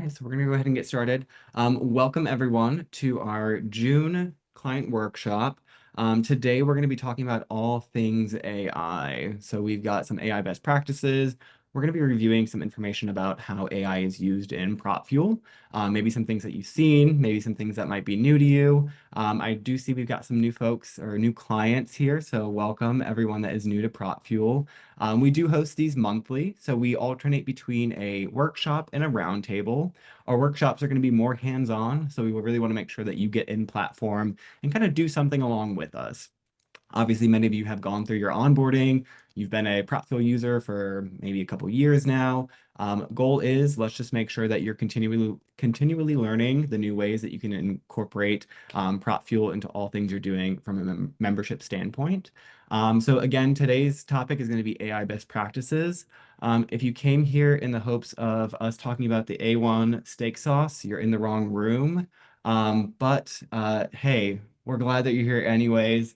right, so we're going to go ahead and get started. Welcome everyone to our June client workshop. Today we're going to be talking about all things AI. So we've got some AI best practices. We're going to be reviewing some information about how AI is used in PropFuel. Maybe some things that you've seen, maybe some things that might be new to you. I do see we've got some new folks or new clients here, so welcome everyone that is new to PropFuel. We do host these monthly, so we alternate between a workshop and a roundtable. Our workshops are going to be more hands-on, so we will really want to make sure that you get in platform and kind of do something along with us. Obviously, many of you have gone through your onboarding. You've been a PropFuel user for maybe a couple years now. Goal is let's just make sure that you're continually learning the new ways that you can incorporate PropFuel into all things you're doing from a membership standpoint. So again, today's topic is going to be AI best practices. If you came here in the hopes of us talking about the A1 steak sauce, you're in the wrong room. But hey, we're glad that you're here anyways.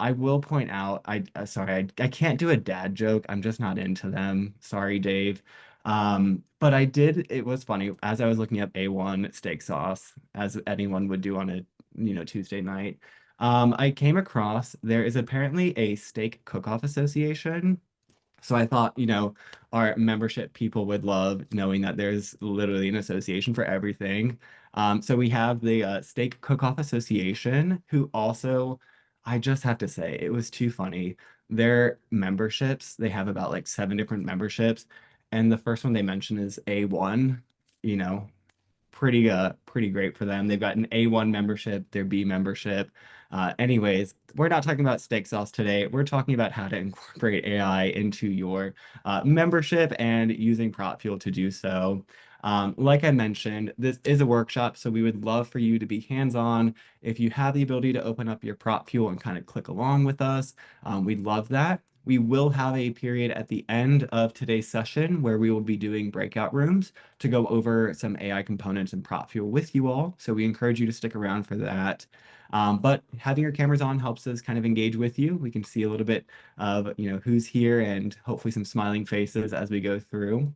I will point out, sorry, I can't do a dad joke. I'm just not into them. Sorry, Dave. But it was funny as I was looking up A1 steak sauce, as anyone would do on a, Tuesday night. I came across there is apparently a steak cook-off association. So I thought, our membership people would love knowing that there's literally an association for everything. So we have the Steak Cook-Off Association, who also, I just have to say, it was too funny. Their memberships, they have about like seven different memberships. And the first one they mention is A1, you know, pretty great for them. They've got an A1 membership, their B membership. Anyways, we're not talking about steak sauce today. We're talking about how to incorporate AI into your membership and using PropFuel to do so. Like I mentioned, this is a workshop, so we would love for you to be hands-on. If you have the ability to open up your PropFuel and kind of click along with us, we'd love that. We will have a period at the end of today's session where we will be doing breakout rooms to go over some AI components and PropFuel with you all. So we encourage you to stick around for that. But having your cameras on helps us kind of engage with you. We can see a little bit of, who's here and hopefully some smiling faces as we go through.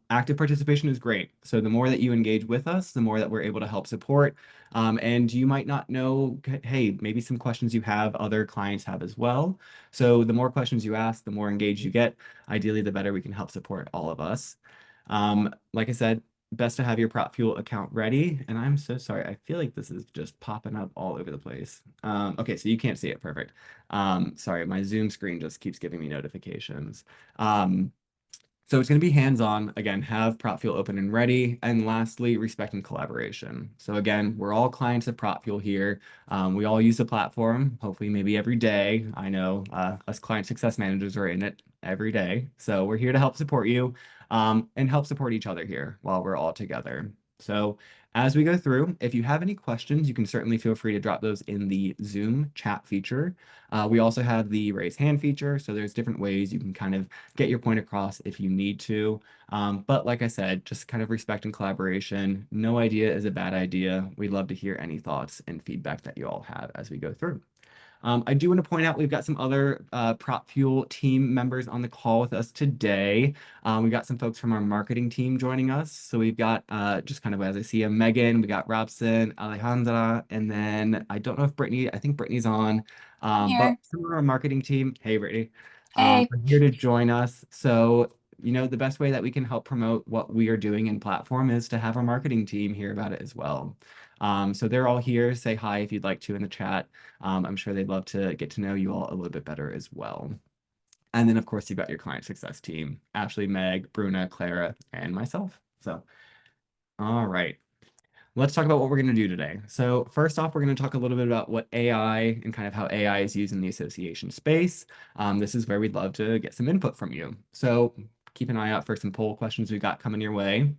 Active participation is great. So the more that you engage with us, the more that we're able to help support. And you might not know, hey, maybe some questions you have, other clients have as well. So the more questions you ask, the more engaged you get. Ideally, the better we can help support all of us. Like I said, best to have your PropFuel account ready. And I'm so sorry. I feel like this is just popping up all over the place. Okay, so you can't see it. Perfect. Sorry, my Zoom screen just keeps giving me notifications. So it's going to be hands-on. Again, have PropFuel open and ready. And lastly, respect and collaboration. So again, we're all clients of PropFuel here. We all use the platform, hopefully maybe every day. I know us client success managers are in it every day. So we're here to help support you and help support each other here while we're all together. So as we go through, if you have any questions, you can certainly feel free to drop those in the Zoom chat feature. We also have the raise hand feature. So there's different ways you can kind of get your point across if you need to. But like I said, just kind of respect and collaboration. No idea is a bad idea. We'd love to hear any thoughts and feedback that you all have as we go through. I do want to point out we've got some other PropFuel team members on the call with us today. We got some folks from our marketing team joining us. So we've got just kind of as I see them, Megan, we got Robson, Alejandra, and then I don't know if I think Brittany's on. But Here. some of our marketing team, hey Brittany, Hey. are here to join us. So the best way that we can help promote what we are doing in platform is to have our marketing team hear about it as well. So they're all here. Say hi if you'd like to in the chat. I'm sure they'd love to get to know you all a little bit better as well. And then, of course, you've got your client success team, Ashley, Meg, Bruna, Clara, and myself. So, all right. Let's talk about what we're going to do today. So first off, we're going to talk a little bit about what AI and kind of how AI is used in the association space. This is where we'd love to get some input from you. So keep an eye out for some poll questions we've got coming your way.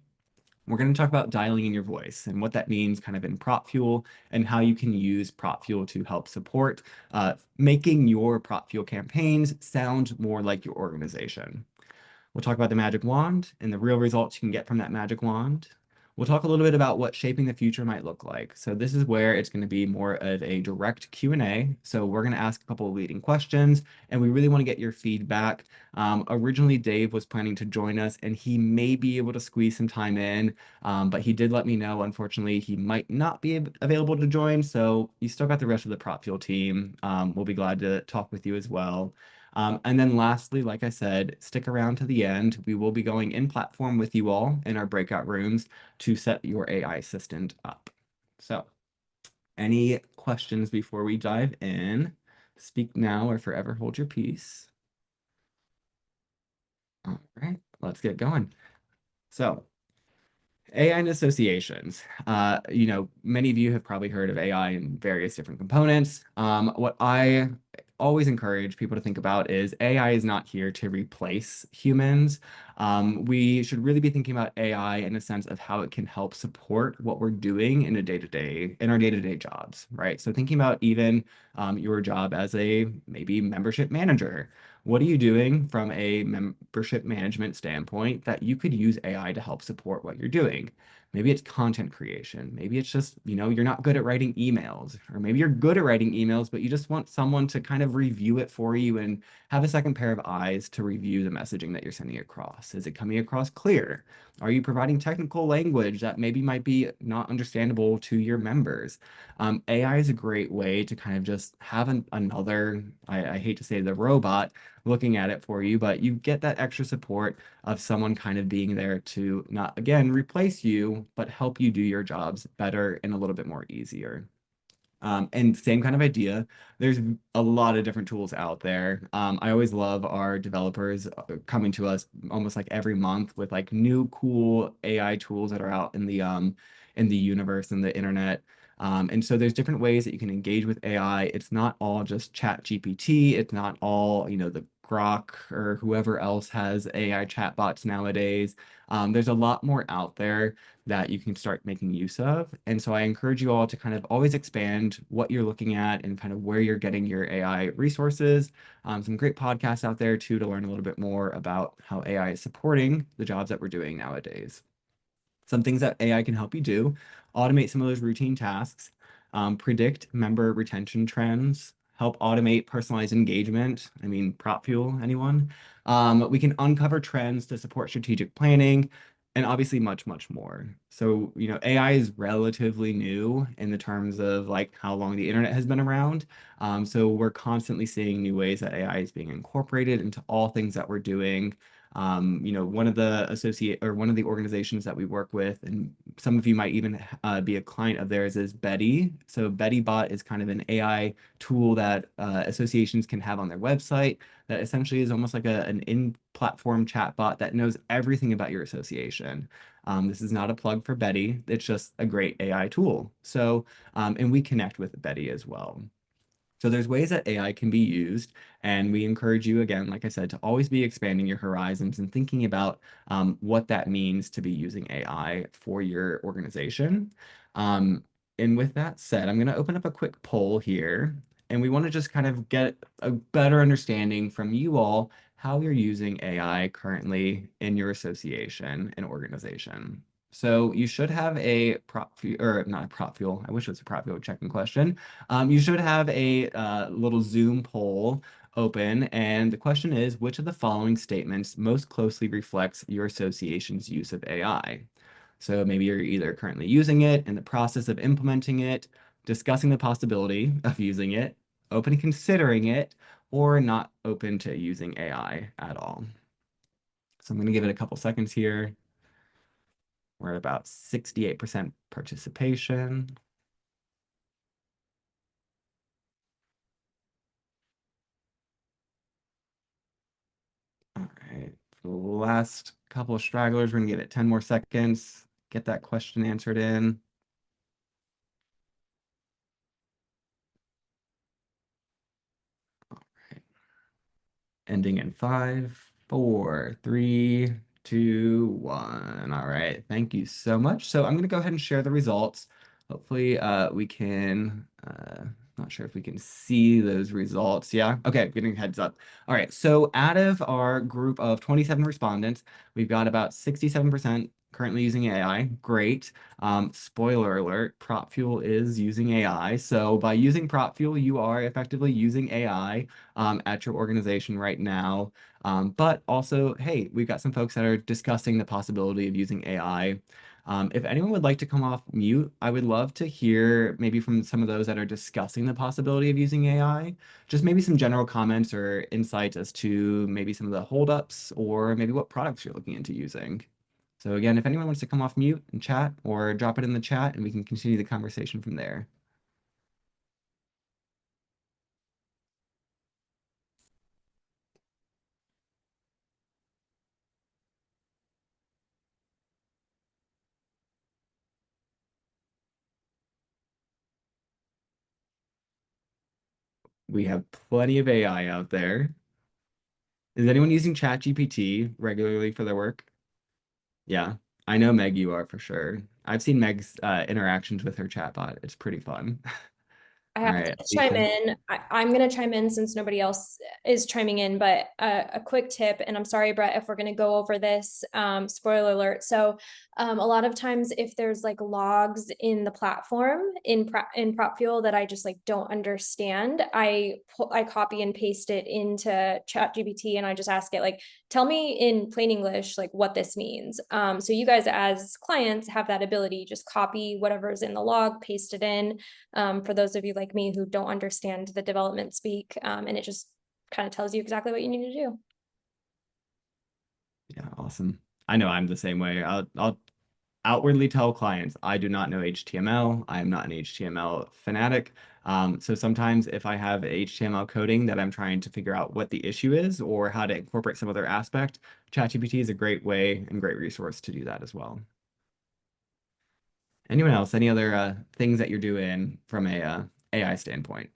We're going to talk about dialing in your voice and what that means kind of in PropFuel and how you can use PropFuel to help support making your PropFuel campaigns sound more like your organization. We'll talk about the magic wand and the real results you can get from that magic wand. We'll talk a little bit about what shaping the future might look like. So this is where it's going to be more of a direct Q&A. So we're going to ask a couple of leading questions, and we really want to get your feedback. Originally, Dave was planning to join us, and he may be able to squeeze some time in, but he did let me know, unfortunately, he might not be available to join. So you still got the rest of the PropFuel team. We'll be glad to talk with you as well. And then lastly, like I said, stick around to the end. We will be going in platform with you all in our breakout rooms to set your AI assistant up. So, any questions before we dive in? Speak now or forever hold your peace. All right, let's get going. So, AI and associations. Many of you have probably heard of AI and various different components. What I always encourage people to think about is AI is not here to replace humans. We should really be thinking about AI in a sense of how it can help support what we're doing in our day-to-day jobs, right? So thinking about even your job as a maybe membership manager. What are you doing from a membership management standpoint that you could use AI to help support what you're doing? Maybe it's content creation. Maybe it's just, you're not good at writing emails, or maybe you're good at writing emails, but you just want someone to kind of review it for you and have a second pair of eyes to review the messaging that you're sending across. Is it coming across clear? Are you providing technical language that maybe might be not understandable to your members? AI is a great way to kind of just have another, I hate to say the robot, looking at it for you, but you get that extra support of someone kind of being there to not, again, replace you, but help you do your jobs better and a little bit more easier. And same kind of idea. There's a lot of different tools out there. I always love our developers coming to us almost like every month with like new cool AI tools that are out in the universe and the internet. And so there's different ways that you can engage with AI. It's not all just Chat GPT. It's not all, the Grok or whoever else has AI chatbots nowadays. There's a lot more out there that you can start making use of. And so I encourage you all to kind of always expand what you're looking at and kind of where you're getting your AI resources. Some great podcasts out there too to learn a little bit more about how AI is supporting the jobs that we're doing nowadays. Some things that AI can help you do: automate some of those routine tasks, predict member retention trends, help automate personalized engagement. I mean, PropFuel, anyone? We can uncover trends to support strategic planning, and obviously much, much more. So, AI is relatively new in the terms of like how long the internet has been around. So we're constantly seeing new ways that AI is being incorporated into all things that we're doing. One of the organizations that we work with, and some of you might even be a client of theirs, is Betty. So Betty Bot is kind of an AI tool that associations can have on their website that essentially is almost like an in-platform chatbot that knows everything about your association. This is not a plug for Betty. It's just a great AI tool. So, and we connect with Betty as well. So there's ways that AI can be used, and we encourage you, again, like I said, to always be expanding your horizons and thinking about what that means to be using AI for your organization. And with that said, I'm going to open up a quick poll here, and we want to just kind of get a better understanding from you all how you're using AI currently in your association and organization. So you should have a prop fuel, or not a prop fuel. I wish it was a prop fuel checking question. You should have a little Zoom poll open, and the question is, which of the following statements most closely reflects your association's use of AI? So maybe you're either currently using it, in the process of implementing it, discussing the possibility of using it, open to considering it, or not open to using AI at all. So I'm going to give it a couple seconds here. We're at about 68% participation. All right. For the last couple of stragglers, we're going to give it 10 more seconds. Get that question answered in. All right. Ending in 5, 4, 3, 2, 1. All right. Thank you so much. So I'm going to go ahead and share the results. Hopefully, we can. Not sure if we can see those results. Yeah. Okay. Getting heads up. All right. So out of our group of 27 respondents, we've got about 67% currently using AI. Great. Spoiler alert, PropFuel is using AI. So by using PropFuel, you are effectively using AI at your organization right now. But also, hey, we've got some folks that are discussing the possibility of using AI. If anyone would like to come off mute, I would love to hear maybe from some of those that are discussing the possibility of using AI, just maybe some general comments or insights as to maybe some of the holdups or maybe what products you're looking into using. So again, if anyone wants to come off mute and chat or drop it in the chat and we can continue the conversation from there. We have plenty of AI out there. Is anyone using ChatGPT regularly for their work? Yeah, I know Meg, you are for sure. I've seen Meg's interactions with her chatbot. It's pretty fun. I All have to right, chime Alicia. in. I'm going to chime in since nobody else is chiming in, but a quick tip, and I'm sorry, Brett, if we're going to go over this, spoiler alert. So, a lot of times, if there's like logs in the platform in PropFuel that I just like don't understand, I copy and paste it into ChatGPT, and I just ask it like, tell me in plain English like what this means. So you guys as clients have that ability, just copy whatever's in the log, paste it in, for those of you like me who don't understand the development speak, and it just kind of tells you exactly what you need to do. Yeah, awesome. I know I'm the same way. I'll outwardly tell clients I do not know HTML. I am not an HTML fanatic. So sometimes if I have HTML coding that I'm trying to figure out what the issue is or how to incorporate some other aspect, ChatGPT is a great way and great resource to do that as well. Anyone else? Any other things that you're doing from a AI standpoint?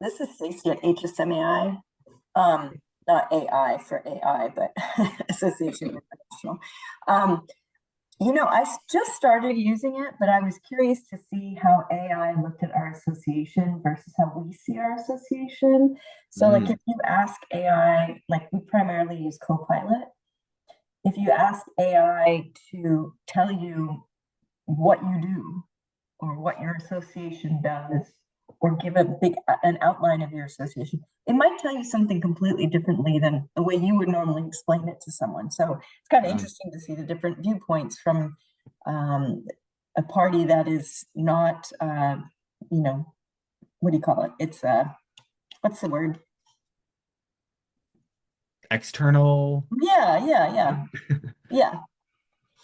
This is Stacey at HSMAI. Not AI for AI, but Association International. Um, I just started using it, but I was curious to see how AI looked at our association versus how we see our association. So, like, Mm, if you ask AI, like, we primarily use Copilot. If you ask AI to tell you what you do, or what your association does, or give an outline of your association, it might tell you something completely differently than the way you would normally explain it to someone. So it's kind of uh, interesting to see the different viewpoints from a party that is not, what do you call it? It's what's the word? external, Yeah, yeah, yeah, yeah.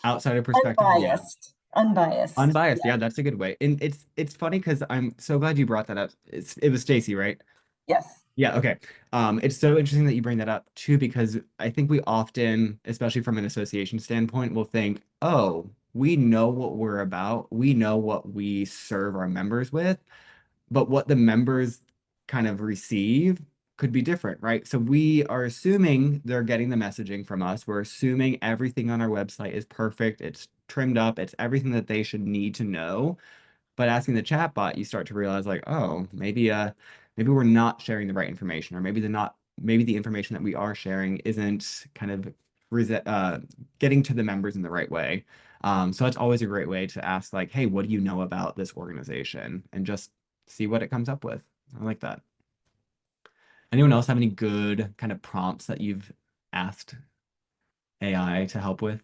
outsider perspective. Yeah. Unbiased, unbiased. Unbiased, Yeah. yeah, that's a good way. And it's funny because I'm so glad you brought that up. It was Stacy, right? Yes. Yeah, okay. It's so interesting that you bring that up too, because I think we often, especially from an association standpoint, will think, oh, we know what we're about, we know what we serve our members with, but what the members kind of receive could be different, right? So we are assuming they're getting the messaging from us. We're assuming everything on our website is perfect, it's trimmed up, it's everything that they should need to know. But asking the chatbot, you start to realize like, oh, maybe we're not sharing the right information, or maybe the information that we are sharing isn't kind of getting to the members in the right way. So it's always a great way to ask like, hey, what do you know about this organization? And just see what it comes up with. I like that. Anyone else have any good kind of prompts that you've asked AI to help with?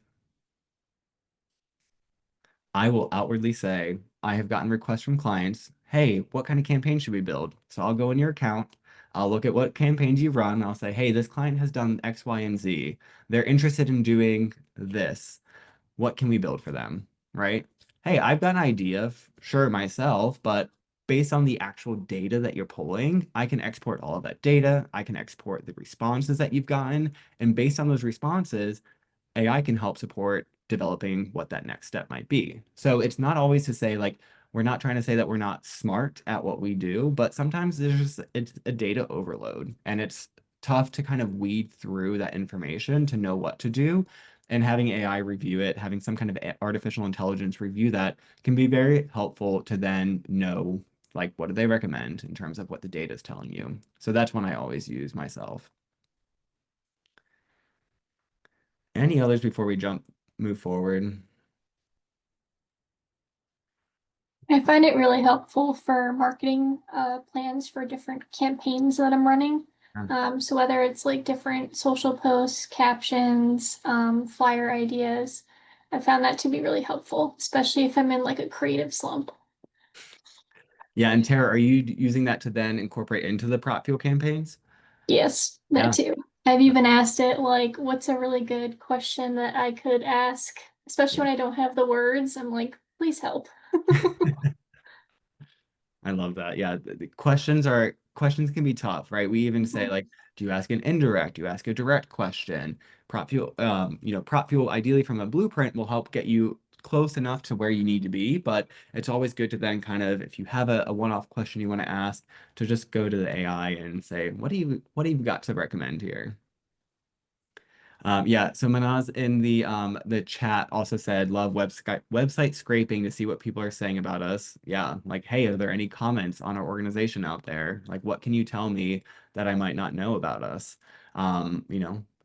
I will outwardly say, I have gotten requests from clients, hey, what kind of campaign should we build? So I'll go in your account, I'll look at what campaigns you've run, and I'll say, hey, this client has done X, Y, and Z. They're interested in doing this. What can we build for them? Right? Hey, I've got an idea, sure, myself, but based on the actual data that you're pulling, I can export all of that data. I can export the responses that you've gotten. And based on those responses, AI can help support developing what that next step might be. So it's not always to say like we're not trying to say that we're not smart at what we do, but sometimes it's a data overload and it's tough to kind of weed through that information to know what to do. And having AI review it, having some kind of artificial intelligence review that can be very helpful to then know like what do they recommend in terms of what the data is telling you. So that's one I always use myself. Any others before we move forward? I find it really helpful for marketing plans for different campaigns that I'm running. So whether it's like different social posts, captions, flyer ideas, I found that to be really helpful, especially if I'm in like a creative slump. Yeah, and Tara, are you using that to then incorporate into the prop fuel campaigns? Yes, that Yeah. too. I've even asked it like, what's a really good question that I could ask, especially when I don't have the words. I'm like, please help. I love that. Yeah, the questions can be tough, right? We even say like, do you ask an indirect? Do you ask a direct question? Prop fuel ideally from a blueprint will help get you close enough to where you need to be, but it's always good to then kind of, if you have a one-off question you want to ask, to just go to the AI and say, what do you got to recommend here? Yeah, so Manaz in the chat also said love website scraping to see what people are saying about us. Yeah, like hey, are there any comments on our organization out there? Like what can you tell me that I might not know about us?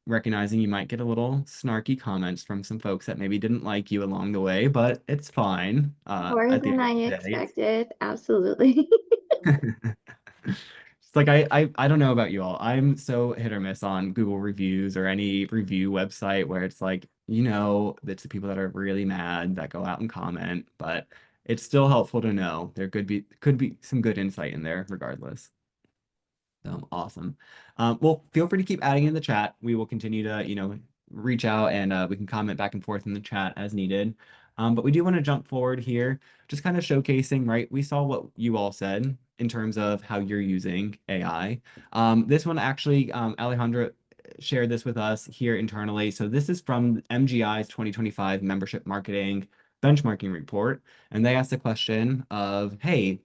Recognizing you might get a little snarky comments from some folks that maybe didn't like you along the way, but it's fine. More At the than end I of the day, expected. Absolutely. it's like I don't know about you all. I'm so hit or miss on Google reviews or any review website where it's like, it's the people that are really mad that go out and comment, but it's still helpful to know. There could be some good insight in there regardless. So awesome. Well, feel free to keep adding in the chat. We will continue to, reach out and we can comment back and forth in the chat as needed. But we do want to jump forward here, just kind of showcasing, right? We saw what you all said in terms of how you're using AI. This one actually, Alejandra shared this with us here internally. So this is from MGI's 2025 membership marketing benchmarking report. And they asked the question of, hey,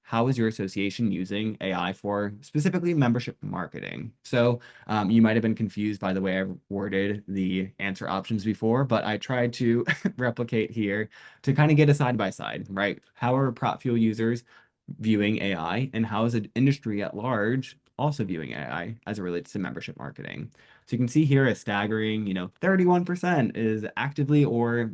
how is your association using AI for specifically membership marketing? So you might have been confused by the way I worded the answer options before, but I tried to replicate here to kind of get a side by side, right? How are PropFuel users viewing AI, and how is the industry at large also viewing AI as it relates to membership marketing? So you can see here a staggering, 31% is actively or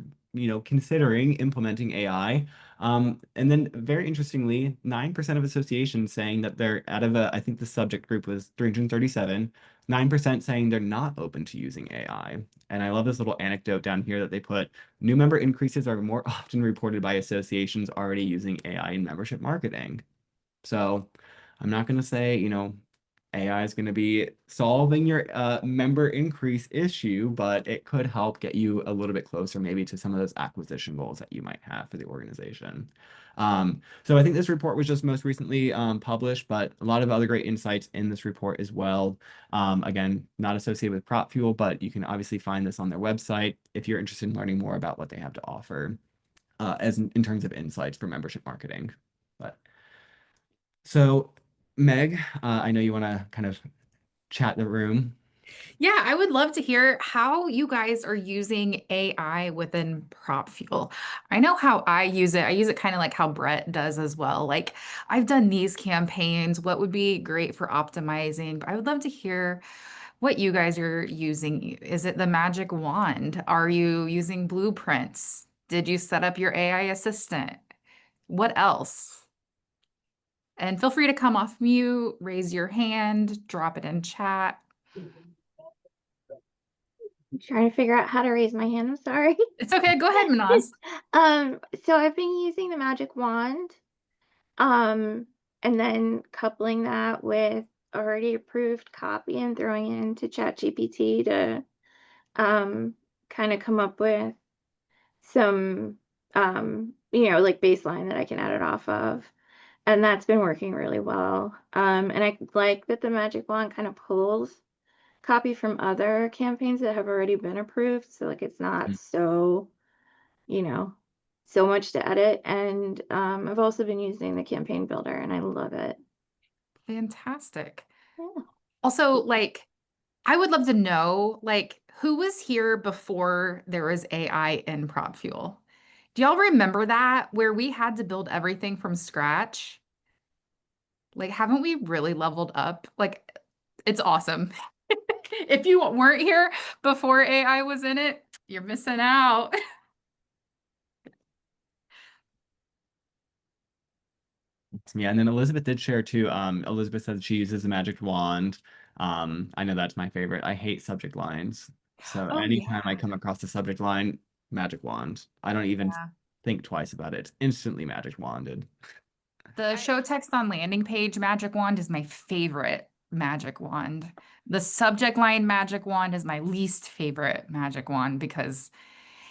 considering implementing AI. And then very interestingly, 9% of associations saying that they're out of I think the subject group was 337, 9% saying they're not open to using AI. And I love this little anecdote down here that they put, new member increases are more often reported by associations already using AI in membership marketing. So I'm not going to say, AI is going to be solving your member increase issue, but it could help get you a little bit closer maybe to some of those acquisition goals that you might have for the organization. So I think this report was just most recently published, but a lot of other great insights in this report as well. Again, not associated with PropFuel, but you can obviously find this on their website if you're interested in learning more about what they have to offer as in terms of insights for membership marketing. But so, Meg, I know you want to kind of chat the room. Yeah, I would love to hear how you guys are using AI within PropFuel. I know how I use it. I use it kind of like how Brett does as well. Like I've done these campaigns, what would be great for optimizing, but I would love to hear what you guys are using. Is it the magic wand? Are you using blueprints? Did you set up your AI assistant? What else? And feel free to come off mute, raise your hand, drop it in chat. I'm trying to figure out how to raise my hand. I'm sorry. It's okay. Go ahead, Manaz. So I've been using the magic wand, and then coupling that with already approved copy and throwing it into ChatGPT to kind of come up with some like baseline that I can add it off of. And that's been working really well. And I like that the magic wand kind of pulls copy from other campaigns that have already been approved. So like it's not so, you know, so much to edit. And I've also been using the campaign builder and I love it. Fantastic. Yeah. Also, like, I would love to know, like, who was here before there was AI in PropFuel? Do y'all remember that where we had to build everything from scratch? Like, haven't we really leveled up? Like, it's awesome. If you weren't here before AI was in it, you're missing out. Yeah, and then Elizabeth did share too. Elizabeth said she uses a magic wand. I know that's my favorite. I hate subject lines. So Oh anytime I yeah. come across a subject line, magic wand. I don't even Yeah. think twice about it. It's instantly magic wanded. The show text on landing page magic wand is my favorite magic wand. The subject line magic wand is my least favorite magic wand because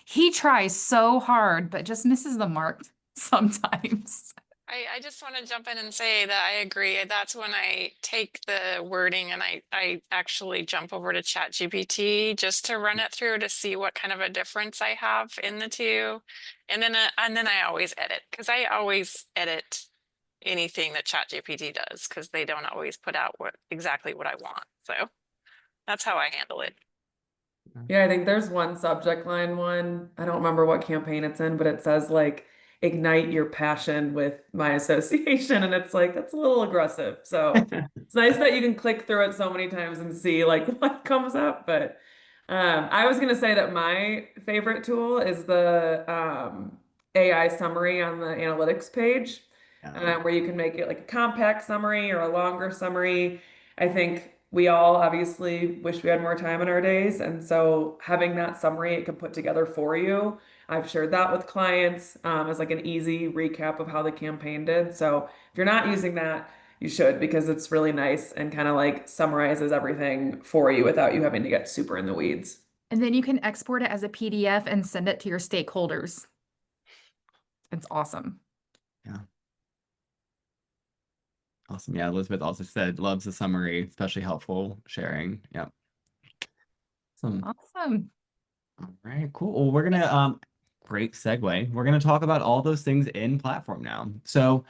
he tries so hard but just misses the mark sometimes. I just want to jump in and say that I agree. That's when I take the wording and I actually jump over to ChatGPT just to run it through to see what kind of a difference I have in the two. And then I always edit because I always edit anything that ChatGPT does because they don't always put out exactly what I want. So that's how I handle it. Yeah, I think there's one subject line one. I don't remember what campaign it's in, but it says like ignite your passion with my association. And it's like that's a little aggressive. So it's nice that you can click through it so many times and see like what comes up. But I was gonna say that my favorite tool is the AI summary on the analytics page, where you can make it like a compact summary or a longer summary. I think we all obviously wish we had more time in our days. And so having that summary it can put together for you. I've shared that with clients as like an easy recap of how the campaign did. So if you're not using that, you should because it's really nice and kind of like summarizes everything for you without you having to get super in the weeds. And then you can export it as a PDF and send it to your stakeholders. It's awesome. Yeah. Awesome. Yeah, Elizabeth also said loves the summary, especially helpful sharing. Yeah. Awesome. All right, cool. Well, we're gonna great segue. We're gonna talk about all those things in platform now. So,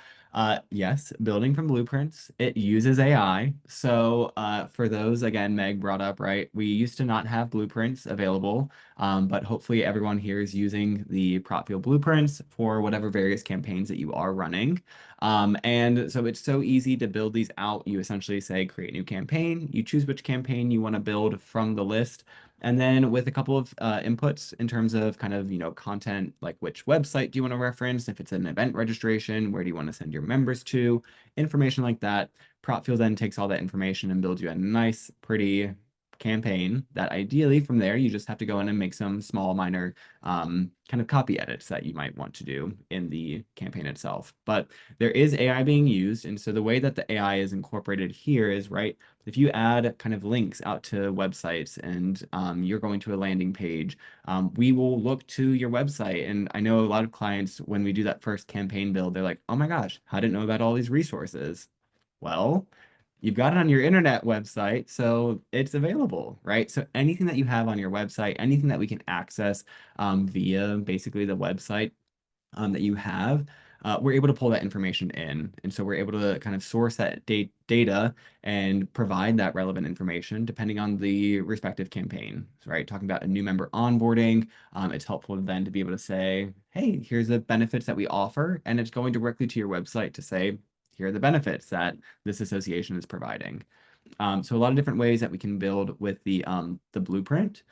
yes, building from blueprints, it uses AI. So, for those again, Meg brought up, right? We used to not have blueprints available, but hopefully everyone here is using the PropFuel blueprints for whatever various campaigns that you are running. And so it's so easy to build these out. You essentially say create a new campaign. You choose which campaign you want to build from the list. And then with a couple of inputs in terms of kind of, content, like which website do you want to reference? If it's an event registration, where do you want to send your members to? Information like that. PropFuel then takes all that information and builds you a nice, pretty campaign that ideally from there, you just have to go in and make some small, minor kind of copy edits that you might want to do in the campaign itself. But there is AI being used. And so the way that the AI is incorporated here is, right, if you add kind of links out to websites and you're going to a landing page, we will look to your website. And I know a lot of clients, when we do that first campaign build, they're like, oh my gosh, I didn't know about all these resources. Well, you've got it on your internet website, so it's available, right? So anything that you have on your website, anything that we can access via basically the website that you have, we're able to pull that information in. And so we're able to kind of source that data and provide that relevant information depending on the respective campaign, right? Talking about a new member onboarding, it's helpful then to be able to say, hey, here's the benefits that we offer. And it's going directly to your website to say, here are the benefits that this association is providing. So a lot of different ways that we can build with the blueprint.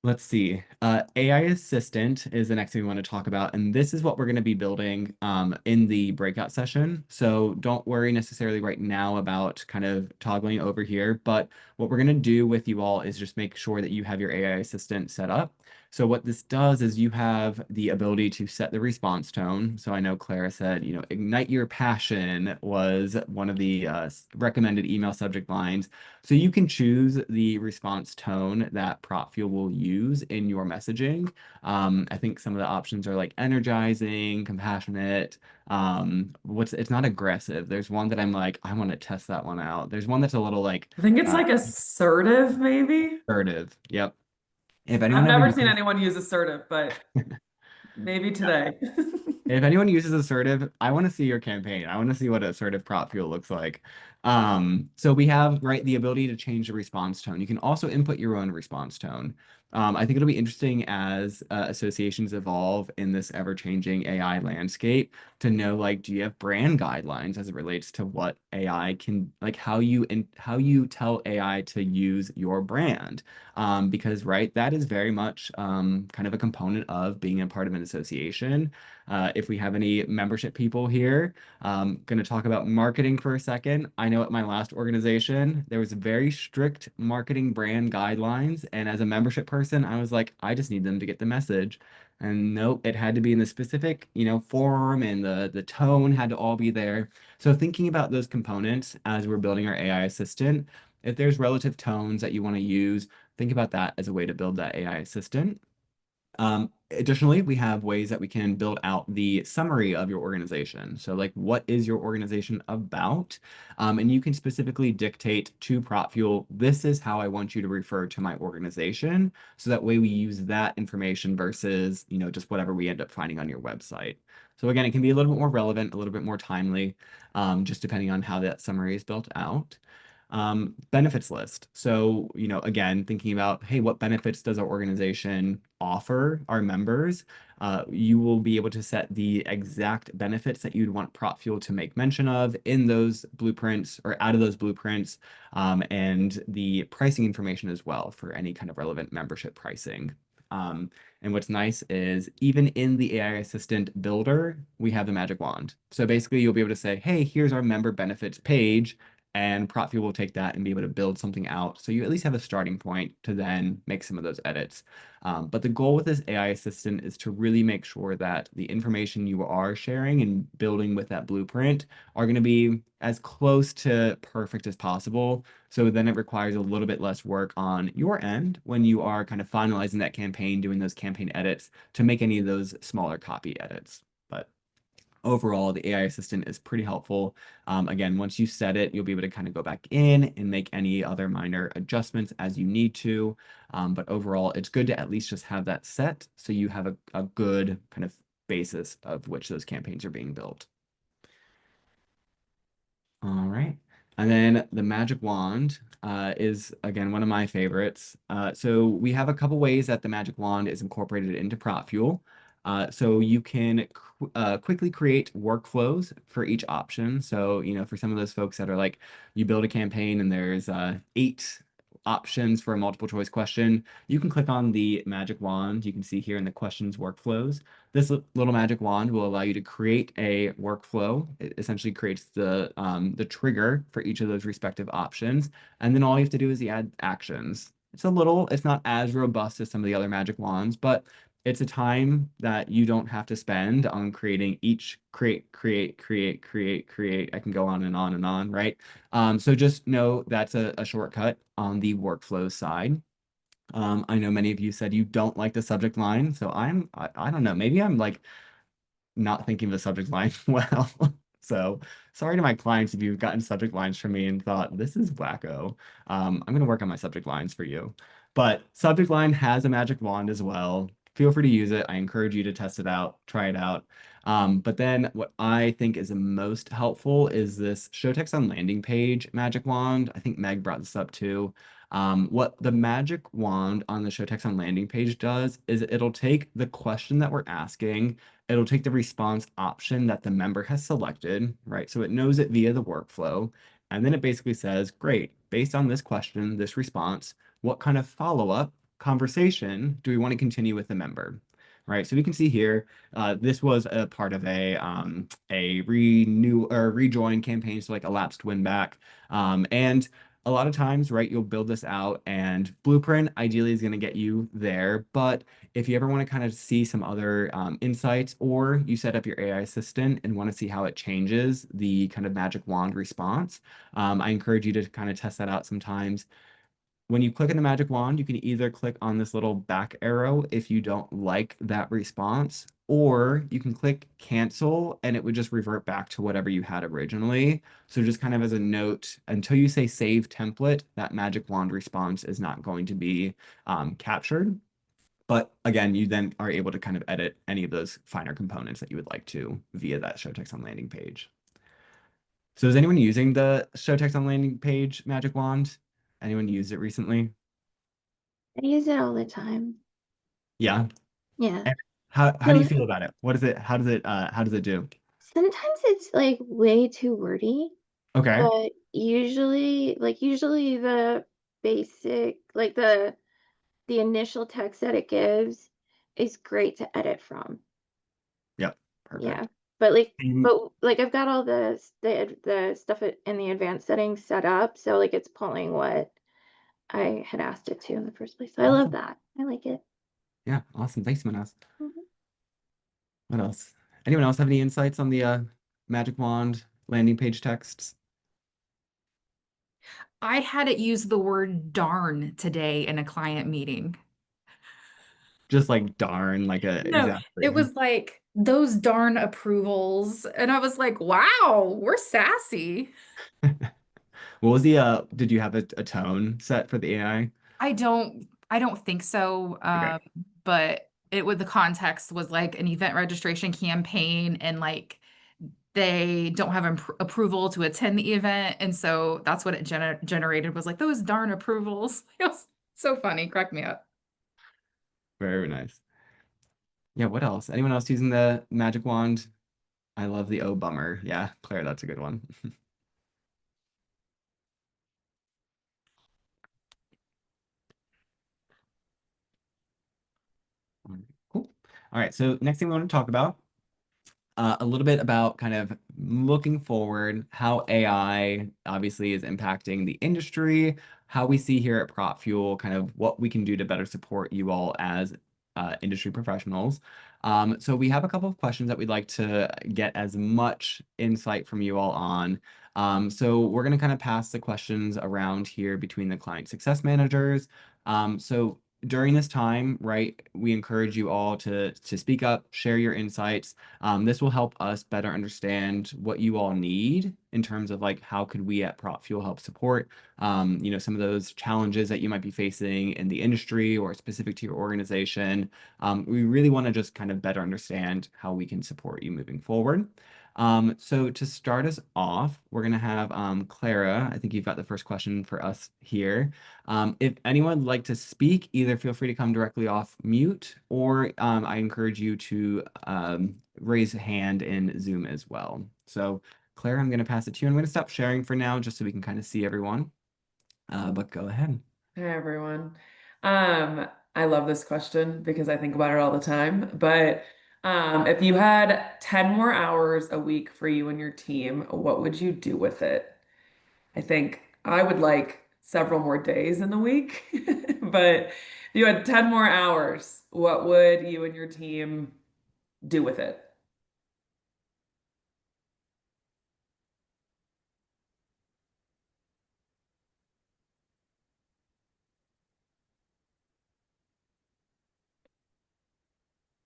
Let's see. AI assistant is the next thing we want to talk about, and this is what we're going to be building in the breakout session. So don't worry necessarily right now about kind of toggling over here, but what we're going to do with you all is just make sure that you have your AI assistant set up. So what this does is you have the ability to set the response tone. So I know Clara said, ignite your passion was one of the recommended email subject lines. So you can choose the response tone that PropFuel will use in your messaging. I think some of the options are like energizing, compassionate. It's not aggressive. There's one that I'm like, I want to test that one out. There's one that's a little like I think it's like assertive, maybe. assertive. Yep. If I've anyone ever never seen uses anyone use assertive, but maybe today. If anyone uses assertive, I want to see your campaign. I want to see what assertive PropFuel looks like. So we have, right, the ability to change the response tone. You can also input your own response tone. I think it'll be interesting as associations evolve in this ever-changing AI landscape to know, like, do you have brand guidelines as it relates to what AI can, like, how you tell AI to use your brand? Because, right, that is very much kind of a component of being a part of an association. If we have any membership people here, going to talk about marketing for a second. I know at my last organization, there was very strict marketing brand guidelines. And as a membership person, I was like, I just need them to get the message. And nope, it had to be in the specific, form, and the tone had to all be there. So thinking about those components as we're building our AI assistant, if there's relative tones that you want to use, think about that as a way to build that AI assistant. Additionally, we have ways that we can build out the summary of your organization. So, like, what is your organization about? And you can specifically dictate to PropFuel, this is how I want you to refer to my organization. So that way we use that information versus, just whatever we end up finding on your website. So again, it can be a little bit more relevant, a little bit more timely, just depending on how that summary is built out. Benefits list. So, again, thinking about, hey, what benefits does our organization offer our members? You will be able to set the exact benefits that you'd want PropFuel to make mention of in those blueprints or out of those blueprints, and the pricing information as well for any kind of relevant membership pricing. And what's nice is even in the AI Assistant builder, we have the magic wand. So basically, you'll be able to say, hey, here's our member benefits page, and PropFuel will take that and be able to build something out. So you at least have a starting point to then make some of those edits. But the goal with this AI assistant is to really make sure that the information you are sharing and building with that blueprint are going to be as close to perfect as possible. So then it requires a little bit less work on your end when you are kind of finalizing that campaign, doing those campaign edits to make any of those smaller copy edits. But overall, the AI assistant is pretty helpful. Again, once you set it, you'll be able to kind of go back in and make any other minor adjustments as you need to. But overall, it's good to at least just have that set so you have a good kind of basis of which those campaigns are being built. All right. And then the magic wand is, again, one of my favorites. So we have a couple ways that the magic wand is incorporated into PropFuel. So you can quickly create workflows for each option. So, for some of those folks that are like, you build a campaign and there's 8 options for a multiple choice question, you can click on the magic wand. You can see here in the questions workflows. This little magic wand will allow you to create a workflow. It essentially creates the trigger for each of those respective options. And then all you have to do is add actions. It's not as robust as some of the other magic wands, but it's a time that you don't have to spend on creating each create. I can go on and on and on, right? So just know that's a shortcut on the workflow side. I know many of you said you don't like the subject line, so I don't know, maybe I'm like not thinking of the subject line well. So sorry to my clients if you've gotten subject lines from me and thought this is wacko. I'm going to work on my subject lines for you. But subject line has a magic wand as well. Feel free to use it. I encourage you to test it out, try it out. But then what I think is the most helpful is this show text on landing page magic wand. I think Meg brought this up too. What the magic wand on the show text on landing page does is it'll take the question that we're asking, it'll take the response option that the member has selected, right? So it knows it via the workflow. And then it basically says, great, based on this question, this response, what kind of follow-up conversation do we want to continue with the member? Right, so we can see here, this was a part of a renew or rejoin campaign, so like a lapsed win back. And a lot of times, right, you'll build this out and Blueprint ideally is going to get you there. But if you ever want to kind of see some other insights, or you set up your AI assistant and want to see how it changes the kind of magic wand response, I encourage you to kind of test that out sometimes. When you click on the magic wand, you can either click on this little back arrow if you don't like that response, or you can click cancel and it would just revert back to whatever you had originally. So just kind of as a note, until you say save template, that magic wand response is not going to be captured. But again, you then are able to kind of edit any of those finer components that you would like to via that show text on landing page. So is anyone using the show text on landing page magic wand? Anyone used it recently? I use it all the time. Yeah. Yeah. And how do you So feel about it? What is it? How does it do? sometimes it's like way too wordy, Okay. but usually the basic, like the initial text that it gives is great to edit from. Yep. Yeah. Perfect. But like And I've got all the stuff in the advanced settings set up, so like it's pulling what I had asked it to in the first place. So I love awesome. that. I like it. Yeah, awesome. Thanks, Manas. Mhm. What else? Anyone else have any insights on the Magic Wand landing page texts? I had it use the word darn today in a client meeting. Just like darn, like a No, it exasperation. was like those darn approvals. And I was like, wow, we're sassy. What was the did you have a tone set for the AI? I don't think so. Okay. But the context was like an event registration campaign and like they don't have approval to attend the event. And so that's what it generated was like those darn approvals. It was so funny, cracked me up. Very nice. Yeah, what else? Anyone else using the Magic Wand? I love the oh bummer. Yeah, Claire, that's a good one. All right, cool. All right, so next thing we want to talk about a little bit about kind of looking forward, how AI obviously is impacting the industry, how we see here at PropFuel, kind of what we can do to better support you all as industry professionals. So we have a couple of questions that we'd like to get as much insight from you all on. So we're going to kind of pass the questions around here between the client success managers. So during this time, right, we encourage you all to speak up, share your insights. This will help us better understand what you all need in terms of like how could we at PropFuel help support some of those challenges that you might be facing in the industry or specific to your organization. We really want to just kind of better understand how we can support you moving forward. So to start us off, we're going to have Clara. I think you've got the first question for us here. If anyone would like to speak, either feel free to come directly off mute, or I encourage you to raise a hand in Zoom as well. So Claire, I'm going to pass it to you. I'm going to stop sharing for now just so we can kind of see everyone. But go ahead. Hi, everyone. I love this question because I think about it all the time. But if you had 10 more hours a week for you and your team, what would you do with it? I think I would like several more days in the week. But if you had 10 more hours, what would you and your team do with it?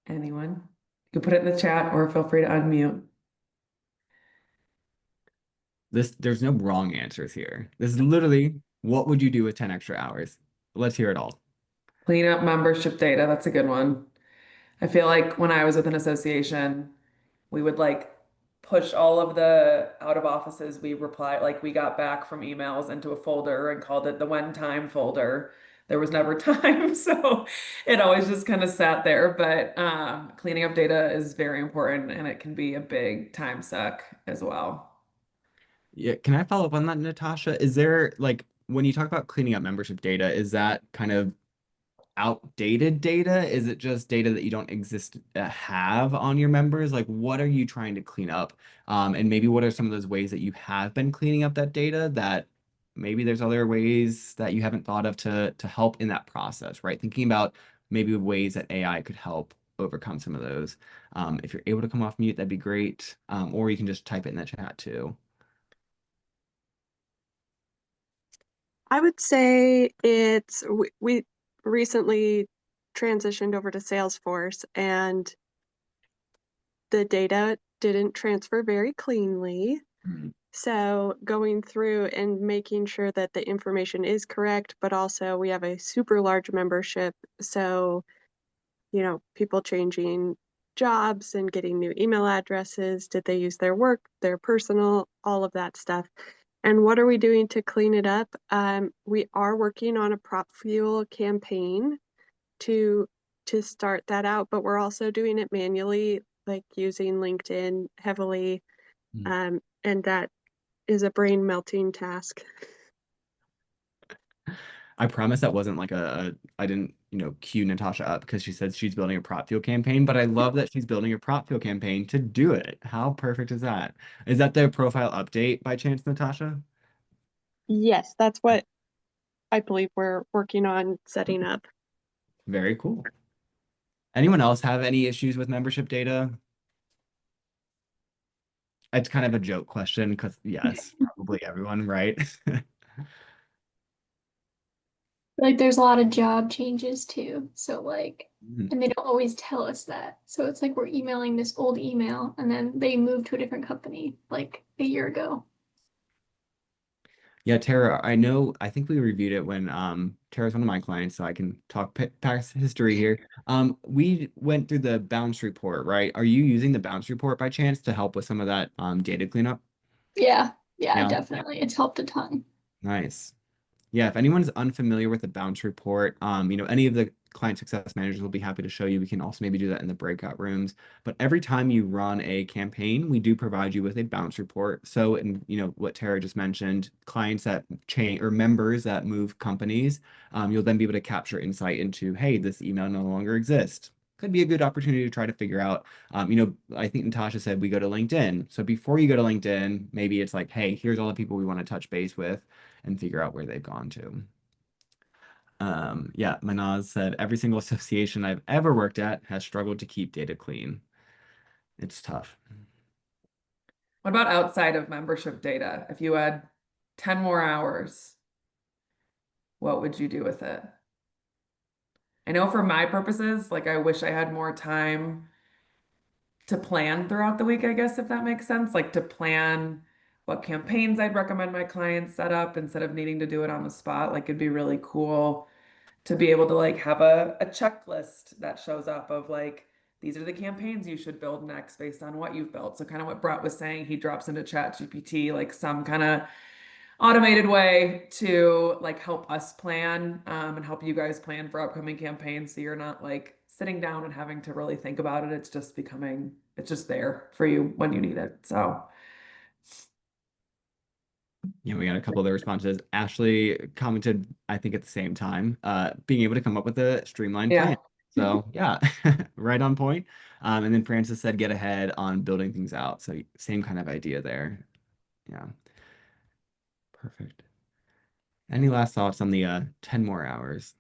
Anyone? You can put it in the chat or feel free to unmute. There's no wrong answers here. This is literally what would you do with 10 extra hours? Let's hear it all. Clean up membership data. That's a good one. I feel like when I was with an association, we would like push all of the out of offices we reply like we got back from emails into a folder and called it the when time folder. There was never time, so it always just kind of sat there. But cleaning up data is very important and it can be a big time suck as well. Yeah, can I follow up on that, Natasha? Is there like when you talk about cleaning up membership data, is that kind of outdated data? Is it just data that you don't have on your members? Like, what are you trying to clean up? And maybe what are some of those ways that you have been cleaning up that data that maybe there's other ways that you haven't thought of to help in that process, right? Thinking about maybe ways that AI could help overcome some of those. If you're able to come off mute, that'd be great. Or you can just type it in the chat too. I would say we recently transitioned over to Salesforce and the data didn't transfer very cleanly. Mhm. So going through and making sure that the information is correct, but also we have a super large membership. So, people changing jobs and getting new email addresses. Did they use their work, their personal, all of that stuff. And what are we doing to clean it up? We are working on a PropFuel campaign to start that out, but we're also doing it manually, like using LinkedIn heavily. And that is a brain melting task. I promise that wasn't like I didn't, cue Natasha up because she said she's building a PropFuel campaign, but I love that she's building a PropFuel campaign to do it. How perfect is that? Is that the profile update by chance, Natasha? Yes, that's what I believe we're working on setting up. Very cool. Anyone else have any issues with membership data? It's kind of a joke question because yes, probably everyone, right? Like there's a lot of job changes too. So like, Mhm. and they don't always tell us that. So it's like we're emailing this old email and then they moved to a different company like a year ago. Yeah, Tara, I think we reviewed it when Tara's one of my clients, so I can talk past history here. We went through the bounce report, right? Are you using the bounce report by chance to help with some of that data cleanup? Yeah, yeah, Yeah, definitely. It's helped a ton. nice. Yeah, if anyone's unfamiliar with the bounce report, any of the client success managers will be happy to show you. We can also maybe do that in the breakout rooms. But every time you run a campaign, we do provide you with a bounce report. So, in what Tara just mentioned, clients that change or members that move companies, you'll then be able to capture insight into, hey, this email no longer exists. Could be a good opportunity to try to figure out. I think Natasha said we go to LinkedIn. So before you go to LinkedIn, maybe it's like, hey, here's all the people we want to touch base with and figure out where they've gone to. Yeah, Manaz said every single association I've ever worked at has struggled to keep data clean. It's tough. What about outside of membership data? If you had 10 more hours, what would you do with it? I know for my purposes, like I wish I had more time to plan throughout the week, I guess, if that makes sense. Like to plan what campaigns I'd recommend my clients set up instead of needing to do it on the spot. Like it'd be really cool to be able to like have a checklist that shows up of like, these are the campaigns you should build next based on what you've built. So kind of what Brett was saying, he drops into Chat GPT, like some kind of automated way to like help us plan and help you guys plan for upcoming campaigns so you're not like sitting down and having to really think about it. It's just there for you when you need it. So Yeah, we got a couple of the responses. Ashley commented, I think at the same time, being able to come up with a streamlined plan. yeah. So yeah, right on point. And then Francis said, get ahead on building things out. So same kind of idea there. Yeah, perfect. Any last thoughts on the 10 more hours?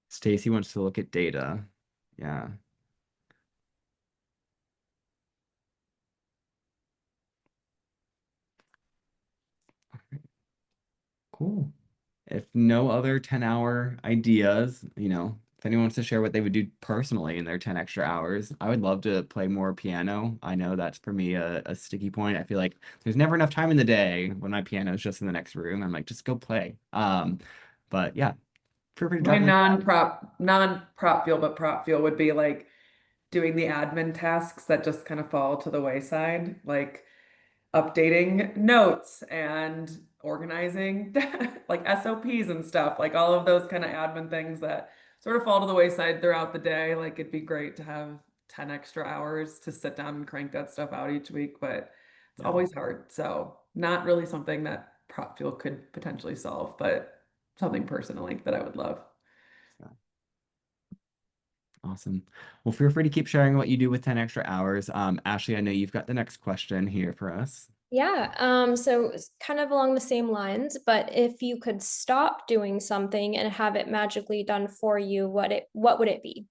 Stacy wants to look at data. Yeah. Cool. If no other 10-hour ideas, if anyone wants to share what they would do personally in their 10 extra hours, I would love to play more piano. I know that's for me a sticky point. I feel like there's never enough time in the day when my piano is just in the next room. I'm like, just go play. But yeah, feel free to My drop it. non-prop fuel, but prop fuel would be like doing the admin tasks that just kind of fall to the wayside, like updating notes and organizing like SOPs and stuff, like all of those kind of admin things that sort of fall to the wayside throughout the day. Like it'd be great to have 10 extra hours to sit down and crank that stuff out each week, but it's Yeah. always hard. So not really something that prop fuel could potentially solve, but something personally that I would love. Yeah. Awesome. Well, feel free to keep sharing what you do with 10 extra hours. Ashley, I know you've got the next question here for us. Yeah, so it's kind of along the same lines, but if you could stop doing something and have it magically done for you, what would it be?